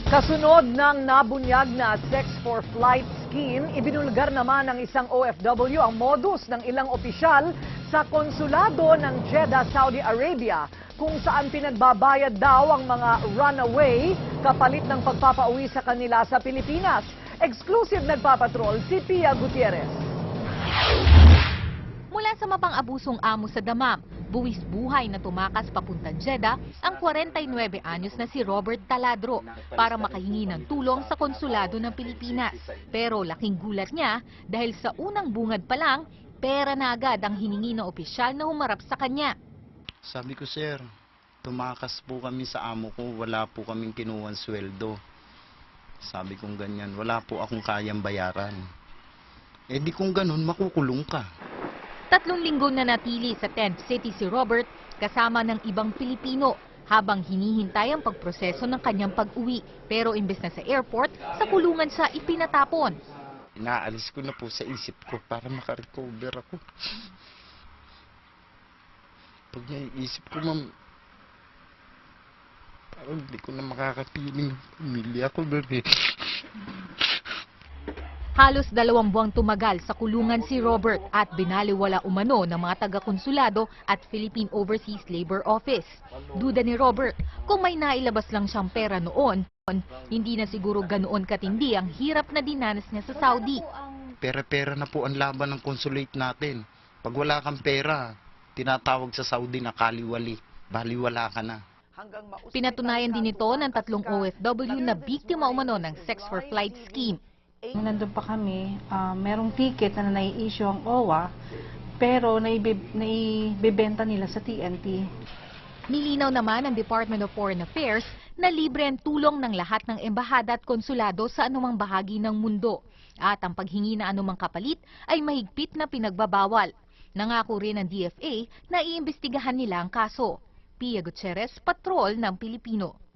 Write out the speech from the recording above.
Kasunod ng nabunyag na Sex for Flight scheme, ibinulgar naman ng isang OFW ang modus ng ilang opisyal sa konsulado ng Jeddah, Saudi Arabia, kung saan pinagbabayad daw ang mga runaway kapalit ng pagpapauwi sa kanila sa Pilipinas. Exclusive nagpapatrol si Pia Gutierrez. Mula sa mapang-abusong amo sa Damam, buwis buhay na tumakas papuntang Jeddah ang 49 anyos na si Robert Taladro para makahingi ng tulong sa konsulado ng Pilipinas. Pero laking gulat niya dahil sa unang bungad pa lang, pera na agad ang hiningi ng opisyal na humarap sa kanya. Sabi ko, sir, tumakas po kami sa amo ko, wala po kaming kinuwang sweldo. Sabi kong ganyan, wala po akong kayang bayaran. Eh di kung ganun, makukulong ka. 3 linggo na natili sa tent city si Robert kasama ng ibang Pilipino habang hinihintay ang pagproseso ng kanyang pag-uwi. Pero imbes na sa airport, sa kulungan siya ipinatapon. Inaalis ko na po sa isip ko para makarecover ako. Pag naiisip ko, ma'am, parang hindi ko na makakapiling ng pamilya ko doon eh. Halos 2 buwang tumagal sa kulungan si Robert at binaliwala umano ng mga taga-konsulado at Philippine Overseas Labor Office. Duda ni Robert, kung may nailabas lang siyang pera noon, hindi na siguro ganoon katindi ang hirap na dinanas niya sa Saudi. Pera-pera na po ang laban ng consulate natin. Pag wala kang pera, tinatawag sa Saudi na kaliwali. Baliwala ka na. Pinatunayan din ito ng 3 OFW na biktima umano ng Sex for Flight scheme. Nung nandun pa kami, merong ticket na nai-issue ang OWA, pero naibibenta nila sa TNT. Nilinaw naman ng Department of Foreign Affairs na libre ang tulong ng lahat ng embahada at konsulado sa anumang bahagi ng mundo. At ang paghingi na anumang kapalit ay mahigpit na pinagbabawal. Nangako rin ng DFA na iimbestigahan nila ang kaso. Pia Gutierrez, Patrol ng Pilipino.